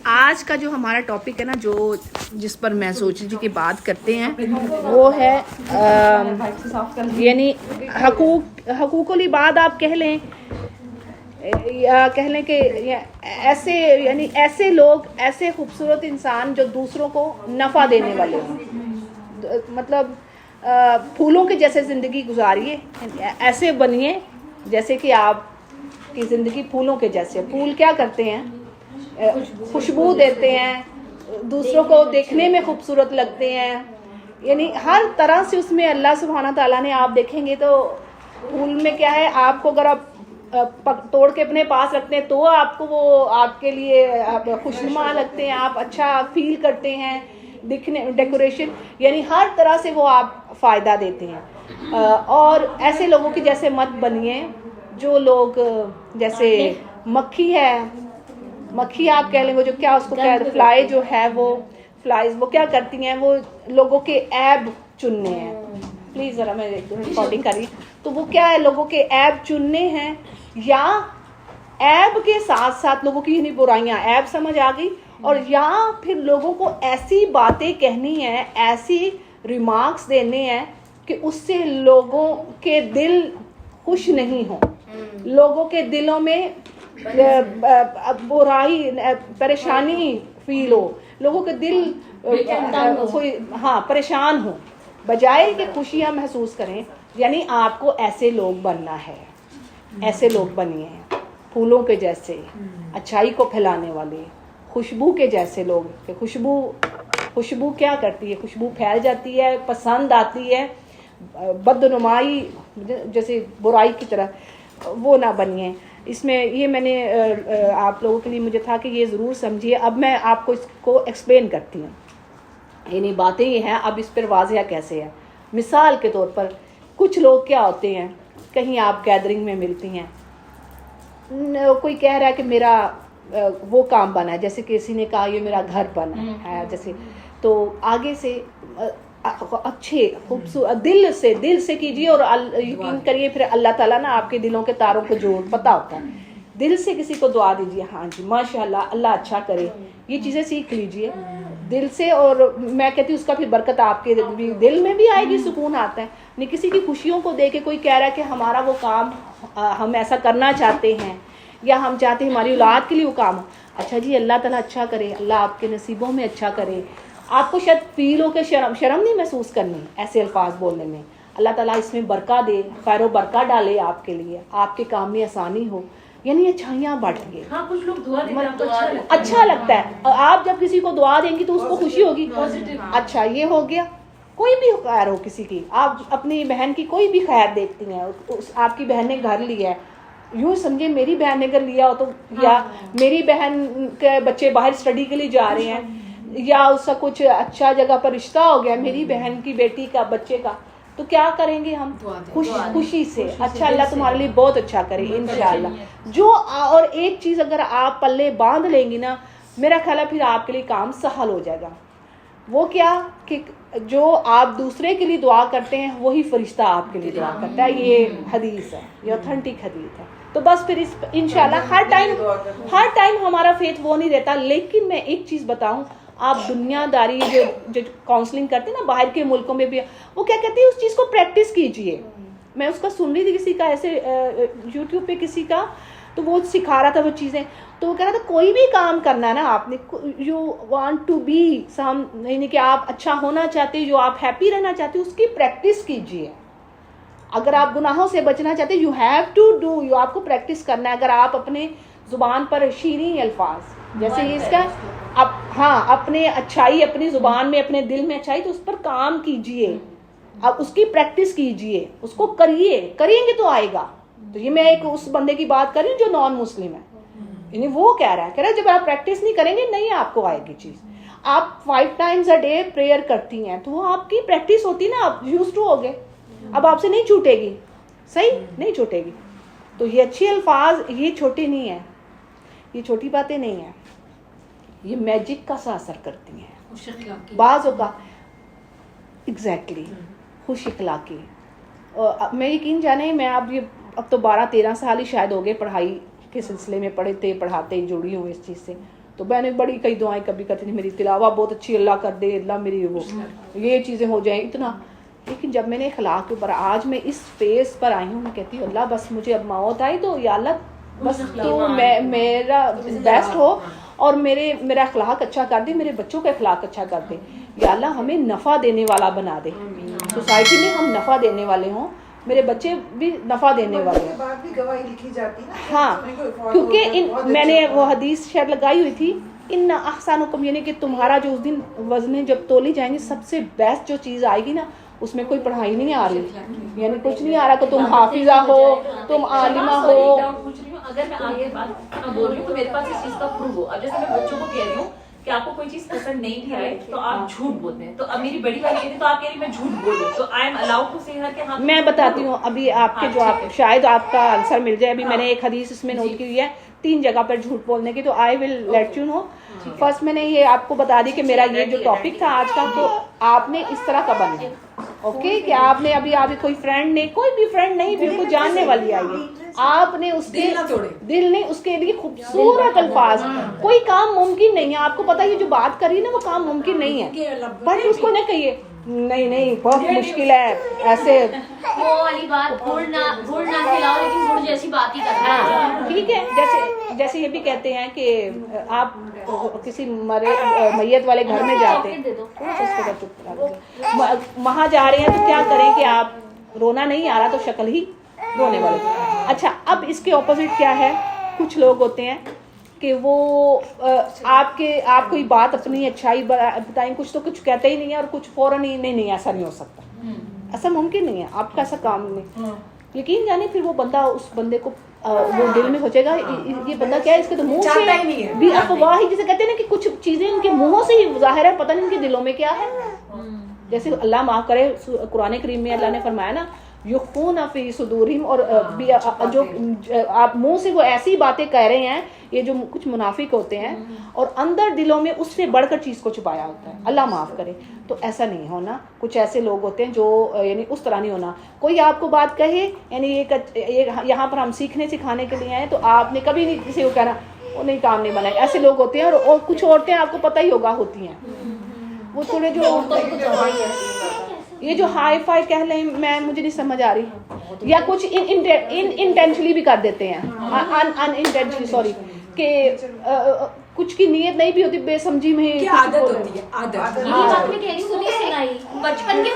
आज का जो हमारा टॉपिक है ना, जो जिस पर मैं सोच रही थी कि बात करते हैं, वो है यानी हकूकुल इबाद आप कह लें, या कह लें कि ऐसे यानी ऐसे लोग, ऐसे खूबसूरत इंसान जो दूसरों को नफ़ा देने वाले हों। मतलब फूलों के जैसे ज़िंदगी गुजारिए, ऐसे बनिए जैसे कि आपकी ज़िंदगी फूलों के जैसे। फूल क्या करते हैं? खुशबू देते हैं, दूसरों को देखने में खूबसूरत लगते हैं, यानी हर तरह से उसमें अल्लाह सुब्हाना ताला ने, आप देखेंगे तो फूल में क्या है, आपको अगर आप तोड़ के अपने पास रखते हैं तो आपको वो आपके लिए खुशनुमा लगते हैं, आप अच्छा फील करते हैं, दिखने डेकोरेशन, यानी हर तरह से वो आप फ़ायदा देते हैं। और ऐसे लोगों की जैसे मत बनिए जो लोग, जैसे मक्खी है, मक्खी आप कह लेंगे, जो क्या उसको क्या फ्लाई जो है, वो फ्लाइज वो क्या करती हैं, वो लोगों के ऐब चुनने हैं। प्लीज़ ज़रा मैं रिकॉर्डिंग करी, तो वो क्या है, लोगों के ऐब चुनने हैं, या ऐब के साथ साथ लोगों की यानी बुराइयां, ऐब समझ आ गई, और या फिर लोगों को ऐसी बातें कहनी है, ऐसी रिमार्क्स देने हैं कि उससे लोगों के दिल खुश नहीं हो, लोगों के दिलों में बुराई, परेशानी फील हो, लोगों के दिल कोई परेशान हो, बजाय कि खुशियाँ महसूस करें। यानी आपको ऐसे लोग बनना है, ऐसे लोग बनिए, फूलों के जैसे, अच्छाई को फैलाने वाले, खुशबू के जैसे लोग। कि खुशबू क्या करती है? खुशबू फैल जाती है, पसंद आती है, बदनुमाई जैसे बुराई की तरह वो ना बनिए। इसमें ये मैंने आप लोगों के लिए मुझे था कि ये ज़रूर समझिए। अब मैं आपको इसको एक्सप्लेन करती हूँ, यानी बातें ये हैं, अब इस पर वाज़िया कैसे है। मिसाल के तौर पर कुछ लोग क्या होते हैं, कहीं आप गैदरिंग में मिलती हैं, कोई कह रहा है कि मेरा वो काम बना है, जैसे किसी ने कहा ये मेरा घर बना है जैसे, तो आगे से अच्छे खूबसूरत दिल से कीजिए, और यकीन करिए फिर अल्लाह ताला ना आपके दिलों के तारों को जोड़ पता होता है। दिल से किसी को दुआ दीजिए, हाँ जी माशाल्लाह अल्लाह अच्छा करे, ये चीज़ें सीख लीजिए दिल से, और मैं कहती हूँ उसका फिर बरकत आपके दिल में भी आएगी, सुकून आता है। नहीं किसी की खुशियों को देख के कोई कह रहा है कि हमारा वो काम हम ऐसा करना चाहते हैं, या हम चाहते हैं हमारी औलाद के लिए वो काम हो। अच्छा जी अल्लाह ताला अच्छा करे, अल्लाह आपके नसीबों में अच्छा करे। आपको शायद फील हो के शर्म नहीं महसूस करनी ऐसे अल्फाज बोलने में। अल्लाह ताला इसमें बरका दे, खैर बरका डाले आपके लिए, आपके काम में आसानी हो, यानी अच्छाइयाँ बढ़ेंगे। हाँ, कुछ लोग दुआ देते हैं तो अच्छा लगता है। आप जब किसी को दुआ देंगी तो उसको खुशी होगी, अच्छा ये हो गया। कोई भी खैर हो किसी की, आप अपनी बहन की कोई भी खैर देखती हैं, आपकी बहन ने घर लिया है, यूँ समझे मेरी बहन ने घर लिया हो तो, या मेरी बहन के बच्चे बाहर स्टडी के लिए जा रहे हैं, या उसका कुछ अच्छा जगह पर रिश्ता हो गया मेरी बहन की बेटी का, बच्चे का, तो क्या करेंगे हम? खुशी से, अच्छा अल्लाह तुम्हारे लिए बहुत अच्छा करे इंशाअल्लाह। जो और एक चीज़ अगर आप पल्ले बांध लेंगी ना, मेरा ख्याल है फिर आपके लिए काम सहल हो जाएगा। वो क्या कि जो आप दूसरे के लिए दुआ करते हैं वही फरिश्ता आपके लिए दुआ करता है। ये हदीस है, ये ऑथेंटिक हदीस है। तो बस फिर इस इंशाल्लाह हर टाइम हमारा फेथ वो नहीं रहता। लेकिन मैं एक चीज़ बताऊं, आप दुनियादारी जो काउंसलिंग करते हैं ना बाहर के मुल्कों में भी, वो क्या कहते हैं उस चीज़ को प्रैक्टिस कीजिए। मैं उसका सुन रही थी किसी का, ऐसे यूट्यूब पे किसी का, तो वो सिखा रहा था वो चीज़ें, तो वो कह रहा था कोई भी काम करना है ना आपने, you want to be some, यानी कि आप अच्छा होना चाहते हो, जो आप हैप्पी रहना चाहते हो, उसकी प्रैक्टिस कीजिए। अगर आप गुनाहों से बचना चाहते हो, you have to do, you आपको प्रैक्टिस करना है। अगर आप अपने ज़ुबान पर शीरीं अल्फाज जैसे इसका अपने अच्छाई अपनी ज़ुबान में, अपने दिल में अच्छाई, तो उस पर काम कीजिए, अब उसकी प्रैक्टिस कीजिए, उसको करेंगे तो आएगा। तो ये मैं एक उस बंदे की बात कर रही हूँ जो नॉन मुस्लिम है, यानी वो कह रहा है जब आप प्रैक्टिस नहीं करेंगे नहीं आपको आएगी चीज़। आप 5 टाइम्स अ डे प्रेयर करती हैं तो वो आपकी प्रैक्टिस होती ना, आप यूज्ड टू हो गए, अब आपसे नहीं छूटेगी, सही नहीं छूटेगी। तो ये अच्छे अल्फाज, ये छोटी नहीं है, ये छोटी बातें नहीं है, ये मैजिक का सा असर करती हैं बाज़ों का। एग्जैक्टली खुश इखलाकी। मैं यकीन जाने, मैं अब तो 12-13 साल ही शायद हो गए पढ़ाई के सिलसिले में, पढ़ाते जुड़ी हूँ इस चीज़ से। तो मैंने बड़ी कई दुआएं कभी करती थी, मेरी तिलावा बहुत अच्छी, अल्लाह कर दे, अल्लाह मेरी वो ये चीज़ें हो जाएं इतना। लेकिन जब मैंने अखलाक के ऊपर आज मैं इस फेस पर आई हूँ, मैं कहती हूँ अल्लाह बस मुझे अब मौत आई तो या अल्लाह बस तो मेरा बेस्ट हो और मेरा अखलाक अच्छा कर दे, मेरे बच्चों का अखलाक अच्छा कर दे, या अल्लाह हमें नफ़ा देने वाला बना दे, सोसाइटी में हम नफ़ा देने वाले हों, मेरे बच्चे भी नफ़ा देने वाले हैं। बाद भी गवाही लिखी जाती ना, हाँ, क्योंकि मैंने वो हदीस शायद लगाई हुई थी, इन अहसानुकुम, यानी कि तुम्हारा जो उस दिन वज़नें जब तोली जाएंगी सबसे बेस्ट जो चीज़ आएगी ना उसमें कोई पढ़ाई नहीं आ रही, यानी कुछ नहीं आ रहा कि तुम हाफिजा हो, तुम आलिमा हो। अगर मैं आगे बात बोल रही हूँ तो मेरे पास इस चीज का प्रूफ हो। अब जैसे मैं बच्चों को कह रही हूँ कि आपको कोई चीज पसंद नहीं भी आए तो आप झूठ बोलते हैं, तो अब मेरी बड़ी वाली कहती तो आप कह रही मैं झूठ बोलूं, तो आई एम अलाउड टू से हर के हाँ मैं बताती हूँ अभी आपके जो आप शायद आपका आंसर मिल जाए। अभी मैंने एक हदीस इसमें नोट की हुई है 3 जगह पर झूठ बोलने की, तो I will let you know. First मैंने ये आपको बता दी कि मेरा ये जो टॉपिक था आज का, तो आपने इस तरह का बनना, ओके, कि आपने अभी कोई फ्रेंड नहीं, कोई भी फ्रेंड नहीं, बिल्कुल जानने वाली आई है, आपने उसके दिल ने उसके लिए खूबसूरत अल्फाज, कोई काम मुमकिन नहीं है, आपको पता है ये जो बात करी ना वो काम मुमकिन नहीं है, पर उसको ना कहिए नहीं बहुत मुश्किल है ऐसे, वो वाली बात गुड़ ना खिलाओ लेकिन गुड़ जैसी बात ही करना है। ठीक है, जैसे ये भी कहते हैं कि आप किसी मैयत वाले घर में जाते हैं, वहां जा रहे हैं तो क्या करें कि आप रोना नहीं आ रहा तो शक्ल ही रोने वाले। अच्छा, अब इसके ऑपोजिट क्या है, कुछ लोग होते हैं कि वो आप कोई बात अपनी अच्छाई बताएं, कुछ तो कुछ कहते ही नहीं है और कुछ फौरन ही नहीं ऐसा नहीं हो सकता, ऐसा मुमकिन नहीं है, आपका ऐसा काम नहीं, यकीन जाने फिर वो बंदा उस बंदे को वो दिल में हो जाएगा ये बंदा क्या है, इसके तो मुंह से भी अफवाह ही, जिसे कहते हैं ना कि कुछ चीजें इनके मुंहों से ही जाहिर है, पता नहीं इनके दिलों में क्या है। जैसे अल्लाह माफ करे, कुरान करीम में अल्लाह ने फरमाया ना युख्फूना फी सुदूरिहिम, और जो आप मुंह से वो ऐसी बातें कह रहे हैं, ये जो कुछ मुनाफिक होते हैं और अंदर दिलों में उससे बढ़कर चीज को छुपाया होता है, अल्लाह माफ करे। तो ऐसा नहीं होना, कुछ ऐसे लोग होते हैं जो यानी उस तरह नहीं होना, कोई आपको बात कहे यानी ये यहाँ पर हम सीखने सिखाने के लिए आए, तो आपने कभी नहीं किसी को कहना वो नहीं काम नहीं बनाए, ऐसे लोग होते हैं। और कुछ औरतें आपको पता ही होगा होती हैं, वो थोड़े जो ये जो हाई फाई कह लें, मुझे नहीं समझ आ रही, या कुछ इनइंटेंशनली भी कर देते हैं, अनइंटेंशनली सॉरी, कि कुछ की नीयत नहीं भी होती, बेसमझी में आदत होती है, आदत। बात मैं कह रही हूँ बचपन की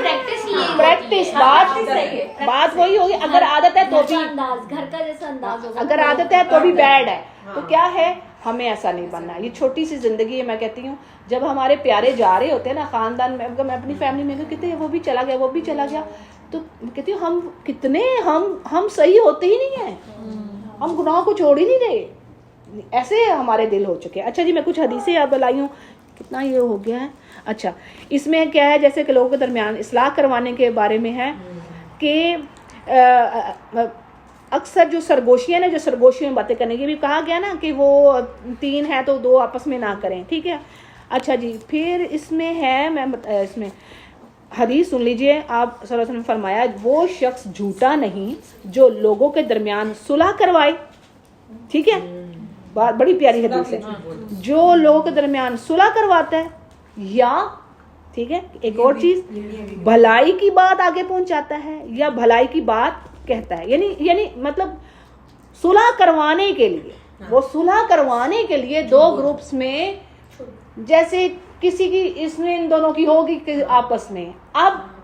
प्रैक्टिस बात वही होगी। अगर आदत है तो भी घर का जैसा अंदाज होगा, अगर आदत है तो भी बैड है, तो क्या है, हमें ऐसा नहीं बनना। ये छोटी सी जिंदगी है, मैं कहती हूँ जब हमारे प्यारे जा रहे होते हैं ना खानदान में, अगर मैं अपनी फैमिली में कहते हैं वो भी चला गया, तो कहती हूँ हम कितने हम सही होते ही नहीं है, हम गुनाह को छोड़ ही नहीं रहे, ऐसे हमारे दिल हो चुके हैं। अच्छा जी, मैं कुछ हदीसें अब लाई हूँ, कितना ये हो गया है। अच्छा, इसमें क्या है, जैसे कि लोगों के दरमियान इस्लाह करवाने के बारे में है कि अक्सर जो सरगोशियाँ ना, जो सरगोशियों में बातें करने की भी कहा गया ना कि वो 3 है तो 2 आपस में ना करें, ठीक है। अच्छा जी, फिर इसमें है, मैं इसमें हदीस सुन लीजिए, आप सल्लल्लाहु अलैहि वसल्लम फरमाया वो शख्स झूठा नहीं जो लोगों के दरमियान सुलह करवाए, ठीक है, बात बड़ी प्यारी हदीस है, जो लोगों के दरमियान सुलह करवाता है, या ठीक है, एक और चीज भलाई की बात आगे पहुंचाता है, या भलाई की बात कहता है, यानी मतलब सुलह करवाने के लिए, वो सुलह करवाने के लिए 2 ग्रुप्स में, जैसे किसी की इसमें इन दोनों की होगी आपस में, अब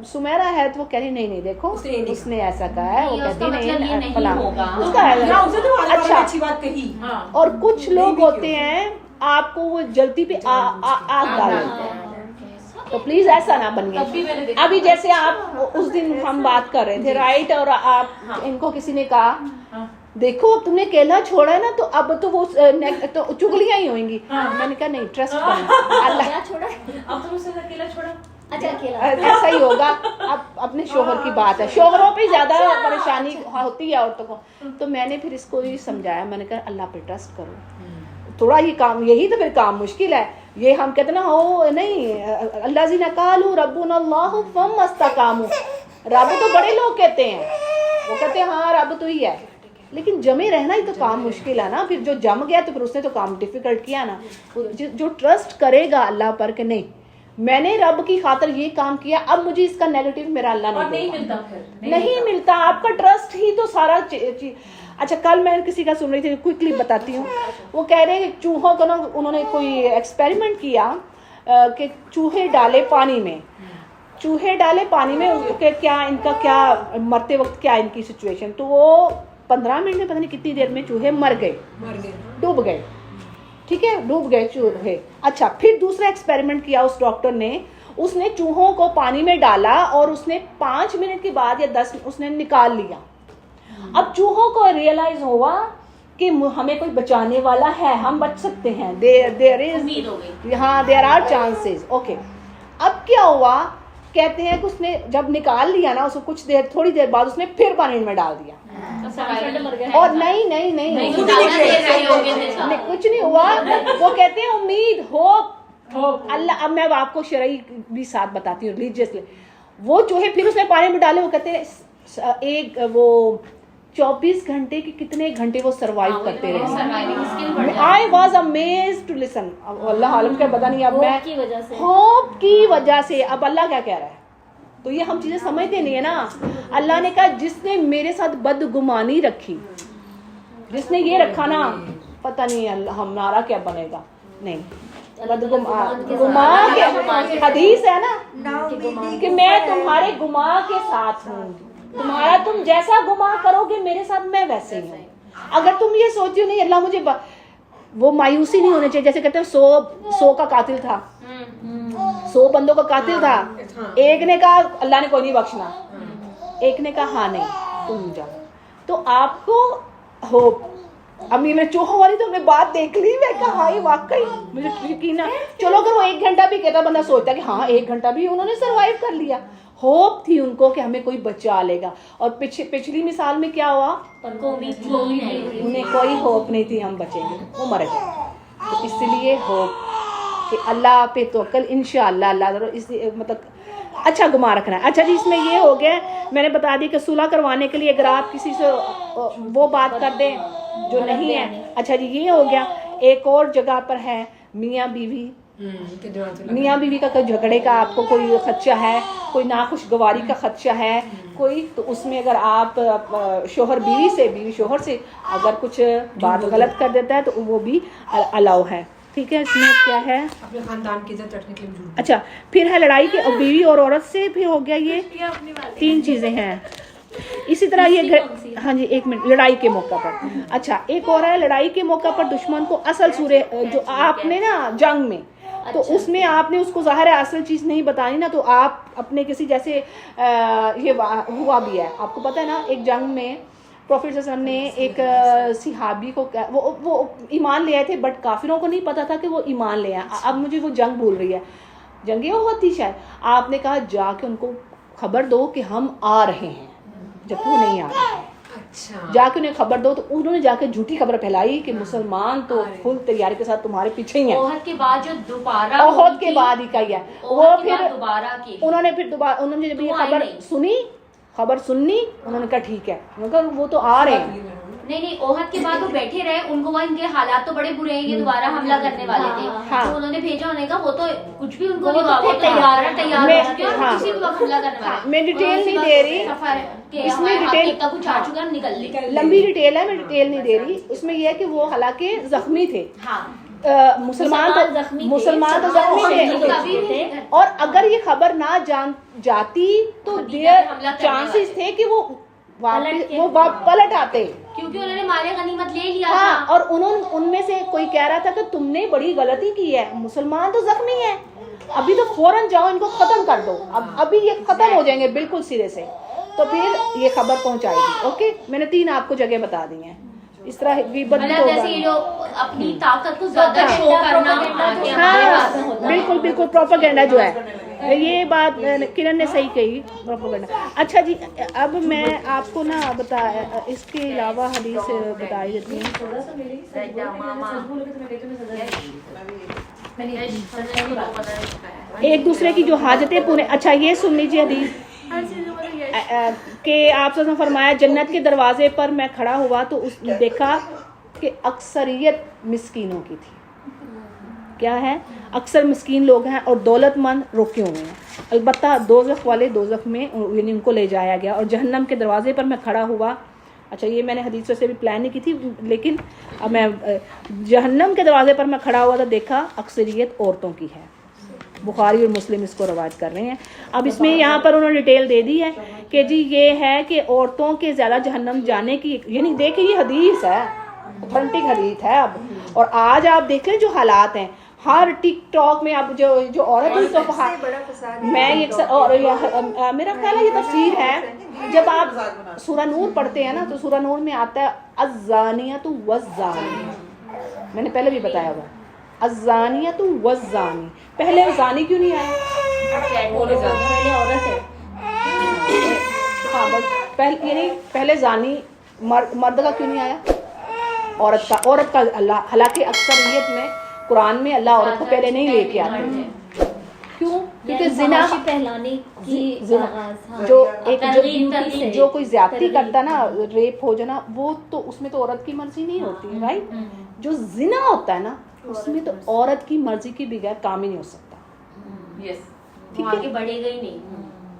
सुमेरा है तो वो कह रही नहीं देखो उसने ऐसा कहा है, वो कहती नहीं फला उसका है, अच्छा अच्छी बात कही। और कुछ लोग होते हैं आपको वो जल्दी पे आग डाल देते हैं, तो प्लीज ऐसा ना बनिए। अभी जैसे आप उस दिन हम बात कर रहे थे, राइट, और आप इनको किसी ने कहा देखो अब तुमने केला छोड़ा है ना, तो अब तो वो तो चुगलियां ही होंगी। मैंने कहा नहीं, ट्रस्ट करना अल्लाह छोड़ा, अब तुम उसने अकेला छोड़ा, अच्छा अकेला ऐसा ही होगा। अब अपने शोहर की बात है, शोहरों पे ज्यादा परेशानी होती है औरतों को, तो मैंने फिर इसको ही समझाया, मैंने कहा अल्लाह पे ट्रस्ट करो, थोड़ा ही काम, यही तो फिर काम मुश्किल है, ये हम कहते ना हो नहीं, अल्लाह जी नकालू रब्बुनल्लाहु फमस्तकामू, रब तो बड़े लोग कहते हैं, वो कहते हैं हाँ रब तो ही है, लेकिन जमे रहना ही तो काम मुश्किल है ना। फिर जो जम गया तो फिर उसने तो काम डिफिकल्ट किया ना। जो ट्रस्ट करेगा अल्लाह पर कि नहीं मैंने रब की खातिर ये काम किया, अब मुझे इसका नेगेटिव मेरा अल्लाह और नहीं नहीं देगा। मिलता फिर नहीं मिलता। आपका ट्रस्ट ही तो सारा चीज। अच्छा कल मैं किसी का सुन रही थी, क्विकली बताती हूँ। वो कह रहे हैं कि चूहों को ना उन्होंने कोई एक्सपेरिमेंट किया कि चूहे डाले पानी में, चूहे डाले पानी में, उसके क्या इनका क्या मरते वक्त क्या इनकी सिचुएशन, तो वो 15 मिनट में पता नहीं कितनी देर में चूहे मर गए, डूब गए। ठीक है, डूब गए चूहे। अच्छा फिर दूसरा एक्सपेरिमेंट किया उस डॉक्टर ने, उसने चूहों को पानी में डाला और उसने 5 मिनट के बाद या 10 उसने निकाल लिया। अब चूहों को रियलाइज हुआ कि हमें कोई बचाने वाला है, हम बच सकते हैं, देयर इज उम्मीद हो गई। हाँ देयर आर चांसेस। ओके अब क्या हुआ, कहते हैं कि उसने जब निकाल लिया ना उसको कुछ देर थोड़ी देर बाद उसने फिर पानी में डाल दिया और नहीं नहीं नहीं नहीं, कुछ ज्यादा देर नहीं हो गए थे। नहीं, कुछ नहीं हुआ। वो कहते हैं उम्मीद होप अल्लाह। अब मैं आपको शरई भी साथ बताती हूँ रिलीजियसली। वो चूहे फिर उसने पानी में डाले, वो कहते हैं एक वो 24 घंटे के कितने घंटे वो सरवाइव करते रहे। सर्वाइविंग स्किल बढ़ जाती I was amazed to listen. अब अल्लाह आलम का पता नहीं, अब मैं की वजह से होप की वजह से। अब अल्लाह क्या कह रहा है, तो ये हम चीजें समझते नहीं है ना। अल्लाह ने कहा जिसने मेरे साथ बदगुमानी रखी, जिसने ये रखा ना, पता नहीं अल्लाह हमारा क्या बनेगा। नहीं गुमा के हदीस है ना कि मैं तुम्हारे गुमा के साथ हूँ, तुम्हारा तुम जैसा गुमा करोगे मेरे साथ मैं वैसे ही हूँ। अगर तुम ये सोचती हो नहीं अल्लाह मुझे वो मायूसी नहीं होनी चाहिए। जैसे कहते हैं 100 का कातिल था, 100 बंदों का कातिल था, एक ने कहा अल्लाह ने कोई नहीं बख्शना, एक ने कहा हाँ नहीं तुम जाओ। तो आपको होप। अब ये मैं चूहों वाली तो हमने बात देख ली, मैं कहा हाँ वाकई मुझे यकीन है। चलो अगर वो 1 घंटा भी कहता बंदा सोचता कि हाँ 1 घंटा भी उन्होंने सरवाइव कर लिया। होप थी उनको कि हमें कोई बचा लेगा। और पिछली मिसाल में क्या हुआ, उन्हें कोई होप नहीं थी हम बचेंगे, वो मर गए। तो इसलिए होप कि अल्लाह पे तवक्कल, इंशाअल्लाह अल्लाह इस मतलब अच्छा गुमा रखना है। अच्छा जी इसमें ये हो गया, मैंने बता दी कि सुलह करवाने के लिए अगर आप किसी से वो बात कर दें जो नहीं है। अच्छा जी ये हो गया। एक और जगह पर है मियाँ बीवी, मियाँ बीवी का कोई झगड़े का आपको कोई खदशा है, कोई नाखुशगवारी का खदशा है कोई, तो उसमें अगर आप शोहर बीवी से, बीवी शोहर से अगर कुछ बात गलत कर देता है तो वो भी अलाउ है। ठीक है, इसमें क्या है अपने खानदान की इज्जत रखने के लिए झूठ। अच्छा फिर है लड़ाई के, बीवी और औरत से भी हो गया। ये 3 चीजें हैं। इसी तरह ये हाँ जी 1 मिनट, लड़ाई के मौका पर। अच्छा एक और है लड़ाई के मौका पर दुश्मन को असल सूरे जो आपने ना जंग में, तो उसमें आपने उसको जाहिर है असल चीज़ नहीं बतानी ना, तो आप अपने किसी जैसे ये हुआ भी है आपको पता है ना, एक जंग में प्रॉफिट सल्लल्लाहु अलैहि वसल्लम ने एक सिहाबी को वो ईमान ले आए थे, बट काफिरों को नहीं पता था कि वो ईमान ले आए। अब मुझे वो जंग भूल रही है, जंग ये होती शायद। आपने कहा जाके उनको खबर दो कि हम आ रहे हैं, जबकि वो नहीं आ रहे हैं। अच्छा जाके उन्हें खबर दो, तो उन्होंने जाके झूठी खबर फैलाई कि मुसलमान तो फुल तैयारी के साथ तुम्हारे पीछे ही हैं। ओहद के बाद जो दोबारा ओहद के बाद ही का ही है वो, फिर दोबारा की उन्होंने जब ये खबर सुनी, खबर सुननी, उन्होंने कहा ठीक है, उन्होंने कहा वो तो आ रहे हैं। नहीं ओहद के बाद वो बैठे रहे, उनको वहाँ इनके हालात तो बड़े बुरे हैं, ये दोबारा हमला करने वाले थे। हाँ। तो उन्होंने भेजा, उन्होंने कहा वो तो कुछ भी उनको नहीं हुआ, वो तो तैयार हो चुके हैं, हाँ। किसी भी वक्त हमला करने वाले। मैं डिटेल नहीं दे रही, इसमें डिटेल का कुछ आ चुका, निकल ली। लंबी डिटेल है, मैं डिटेल नहीं दे रही। उसमें यह है कि वो हालांकि जख्मी थे, मुसलमान तो जख्मी थे, और अगर ये खबर ना जाती तो देयर चांसेस थे कि वो पलट आते, क्योंकि उन्होंने माले गनीमत ले लिया हाँ। था। और उनमें से कोई कह रहा था कि तुमने बड़ी गलती की है, मुसलमान तो जख्मी है, अभी तो फौरन जाओ इनको खत्म कर दो, अभी ये खत्म हो जाएंगे बिल्कुल सिरे से। तो फिर ये खबर पहुंचाएगी। ओके, मैंने 3 आपको जगह बता दी हैं। इस तरह मतलब जैसे ये लोग अपनी ताकत को ज्यादा शो करना, हाँ बिल्कुल बिल्कुल प्रोपेगेंडा जो है, ये बात किरण ने सही कही, प्रोपेगेंडा। अच्छा जी अब मैं आपको ना इसके अलावा हदीस बता देती हूँ। एक दूसरे की जो हाजतें पूरे, अच्छा ये सुन लीजिए हदीस, कि आप ने फरमाया जन्नत के दरवाजे पर मैं खड़ा हुआ तो उस देखा कि अक्सरियत मिस्कीनों की थी। क्या है? अक्सर मिस्कीन लोग हैं और दौलतमंद रोके हुए हैं। अलबत्ता दोज़ख वाले दोज़ख में यानी उनको ले जाया गया। और जहन्नम के दरवाजे पर मैं खड़ा हुआ। अच्छा, ये मैंने हदीस से भी प्लान नहीं की थी, लेकिन अब मैं जहन्नम के दरवाजे पर मैं खड़ा हुआ तो देखा अक्सरियत औरतों की है। बुखारी और मुस्लिम इसको रवायत कर रहे हैं। अब इसमें यहाँ पर उन्होंने डिटेल दे दी है कि जी ये है कि औरतों के ज़्यादा जहन्नम जाने की, यानी देखिए ये हदीस है, ऑथेंटिक हदीस है। अब और आज आप देखें जो हालात हैं, हर टिकटॉक में अब जो औरत ही तो मैं ये और मेरा ख्याल है ये तफसीर है। जब आप सूरह नूर पढ़ते हैं ना तो सूरह नूर में आता है अज़्ज़ानियतु वज़्ज़ानी, मैंने पहले भी बताया हुआ अज़्ज़ानियतु वज़्ज़ानी। पहले ज़ानी क्यों नहीं आया? पहले औरत है। हाँ, बस पहले यानी पहले ज़ानी मर्द का क्यों नहीं आया? औरत का अल्लाह, हालांकि अक्सरियत में कुरान में अल्लाह औरत को पहले नहीं लेके आते। क्यों? क्योंकि जिना पहलाने की जो कोई ज्यादती करता ना, रेप हो जाना, वो तो उसमें तो औरत की मर्जी नहीं होती, राइट? जो जिना होता है ना उसमें तो औरत की मर्जी के बगैर काम ही नहीं हो सकता। यस, ठीक है, बढ़ेगा ही नहीं।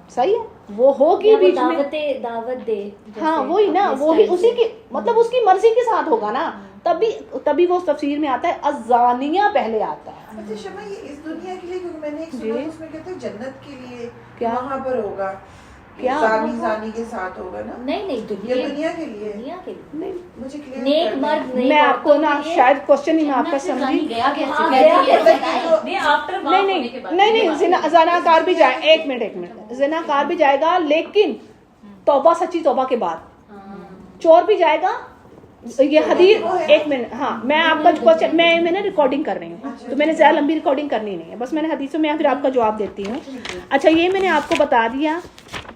सही है, वो होगी बीच में दावत दे। हाँ वही ना, वो ही उसी की मतलब उसकी मर्जी के साथ होगा ना, तभी वो तफसीर में आता है अज़्ज़ानिया पहले आता है। अच्छा शमा, ये इस दुनिया के लिए, क्योंकि मैंने एक सुना था उसमें कहते हैं जन्नत के लिए क्या वहाँ पर होगा, क्या जानी के साथ होगा ना? नहीं, दुनिया के लिए नहीं, मुझे क्लियर नेक मर्द नहीं, मैं आपको ना शायद क्वेश्चन ही मैं आपका समझी नहीं, ज़िनाकार भी जाए, एक मिनट, ज़िनाकार भी जाएगा लेकिन तौबा, सच्ची तौबा के बाद। चोर भी जाएगा, ये हदीस, एक मिनट, हाँ मैं आपका क्वेश्चन, मैंने रिकॉर्डिंग कर रही हूँ तो मैंने ज़्यादा लंबी रिकॉर्डिंग करनी नहीं है, बस मैंने हदीसों में फिर आपका जवाब देती हूँ। अच्छा, ये मैंने आपको बता दिया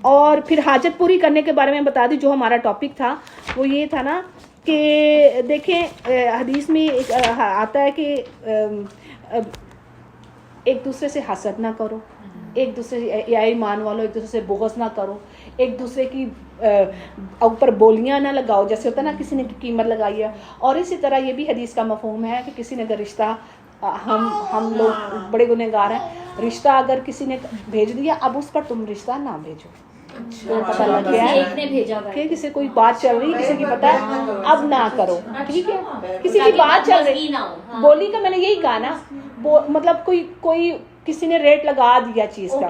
और फिर हाजत पूरी करने के बारे में बता दी। जो हमारा टॉपिक था वो ये था ना कि देखें हदीस में एक आता है कि एक दूसरे से हसद ना करो, एक दूसरे या ईमान वालों एक दूसरे से बुग़्ज़ ना करो, एक दूसरे की ऊपर बोलियां ना लगाओ, जैसे होता है ना किसी ने कीमत लगाई है। और इसी तरह ये भी हदीस का मफ़हूम है कि किसी ने अगर रिश्ता, हम लोग बड़े गुनहगार हैं, रिश्ता अगर किसी ने भेज दिया, अब उस पर तुम रिश्ता ना भेजो। तो पता लग गया है कि किसी कोई बात चल रही, किसी की पता है, अब ना करो, ठीक है? किसी की बात चल रही, बोली का मैंने यही कहा ना, मतलब कोई किसी ने रेट लगा दिया चीज का,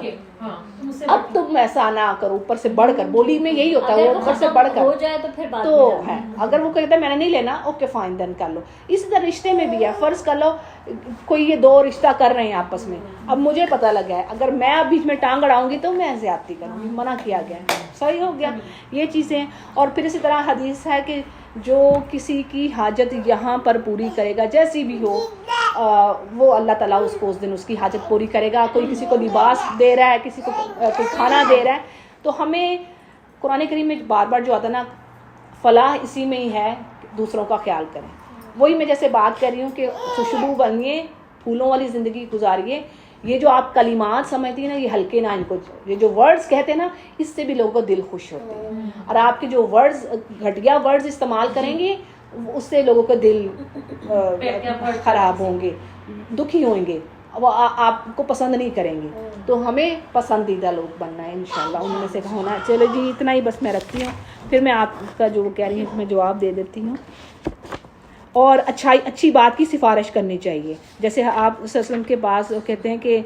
अब तुम ऐसा ना करो, ऊपर से बढ़कर, बोली में यही होता है, वो ऊपर से बढ़कर हो जाए तो फिर बात तो है। अगर वो कहता है मैंने नहीं लेना, ओके फाइन, देन कर लो। इसी तरह रिश्ते में भी है, फर्ज कर लो कोई ये दो रिश्ता कर रहे हैं आपस में, अब मुझे पता लगा है अगर मैं अब बीच में टांग अड़ाऊंगी तो मैं ज्यादती करूंगी, मना किया गया है, सही हो गया ये चीजें। और फिर इसी तरह हदीस है कि जो किसी की हाजत यहाँ पर पूरी करेगा, जैसी भी हो, वो अल्लाह ताला उसको उस दिन उसकी हाजत पूरी करेगा। कोई किसी को लिबास दे रहा है, किसी को कोई खाना दे रहा है, तो हमें कुरान करीम में बार बार जो आता है ना, फलाह इसी में ही है, दूसरों का ख्याल करें। वही मैं जैसे बात कर रही हूँ कि खुशबू बनिए, फूलों वाली ज़िंदगी गुजारिए। ये जो आप कलिमात समझती हैं ना, ये हल्के ना, इनको ये जो वर्ड्स कहते हैं ना, इससे भी लोगों को दिल खुश होते हैं। और आपके जो वर्ड्स, घटिया वर्ड्स इस्तेमाल करेंगे, उससे लोगों का दिल खराब होंगे, दुखी होंगे, वो आपको पसंद नहीं करेंगे। तो हमें पसंदीदा लोग बनना है इंशाल्लाह, उनमें से होना। चलो जी, इतना ही बस मैं रखती हूँ, फिर मैं आपका जो कह रही हूँ मैं जवाब दे देती हूँ। और अच्छी बात की सिफारिश करनी चाहिए। जैसे आप वसल्लम के पास कहते हैं कि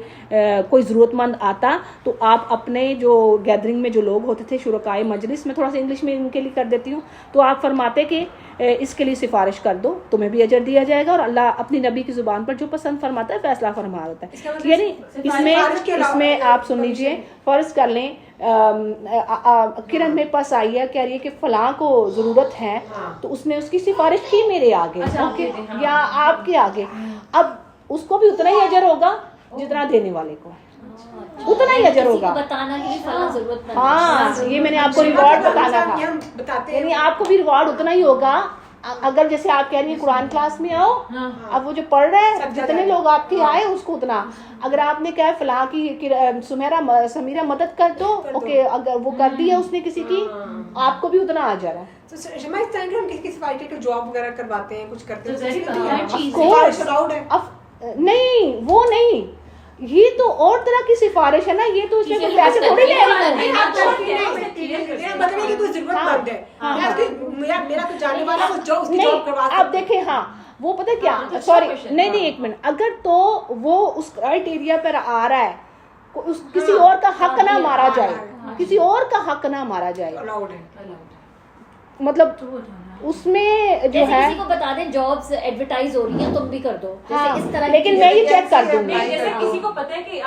कोई ज़रूरतमंद आता तो आप अपने जो गैदरिंग में जो लोग होते थे, शुरकाए मजलिस में, थोड़ा सा इंग्लिश में इनके लिए कर देती हूँ, तो आप फरमाते कि इसके लिए सिफारिश कर दो, तुम्हें भी अजर दिया जाएगा, और अल्लाह अपनी नबी की ज़ुबान पर जो पसंद फरमाता है फैसला फरमा देता है। यानी इसमें आप सुन लीजिए, फ़र्ज कर लें किरण मेरे पास आई है, कह रही है कि फलां को ज़रूरत है, तो उसने उसकी सिफारिश की मेरे आगे, ओके, या आपके आगे, अब उसको भी उतना ही अजर होगा जितना देने वाले को, उतना ही अजर होगा। बताना कि फलां ज़रूरत, हाँ, ये मैंने आपको रिवॉर्ड बताना था, यानी आपको भी रिवॉर्ड उतना ही होगा अगर जैसे आप कह रही हैं कुरान क्लास में आओ, अब वो जो पढ़ रहा है जितने लोग आपके आए उसको उतना, अगर आपने कहा फलां की समीरा मदद कर दो, ओके, अगर वो कर दिया उसने किसी की, आपको भी उतना आ जा रहा है। तो शमा इस टाइम हम किसी फाइटर को जॉब वगैरह करवाते हैं, कुछ करते हैं, सिफारिश अलाउड है? नहीं, वो नहीं, ये तो और तरह की सिफारिश है ना, ये तो उसमें कोई पैसे थोड़ी ले रहे हैं। मतलब कि कोई जरूरतमंद है, मेरा तो जानने वाला वो जो उसकी जॉब करवा नहीं, आप देखें, हाँ वो पता है क्या, सॉरी नहीं एक मिनट, अगर तो वो उस क्राइटेरिया पर आ रहा है, किसी और का हक ना मारा जाए, किसी और का हक ना मारा जाए, अलाउड है। मतलब उसमें जो है किसी को बता दें जॉब्स एडवर्टाइज हो रही हैं, तुम भी कर दो, हाँ, जैसे इस तरह, लेकिन मैं ये चेक कर दूंगी। जैसे किसी को पता है कि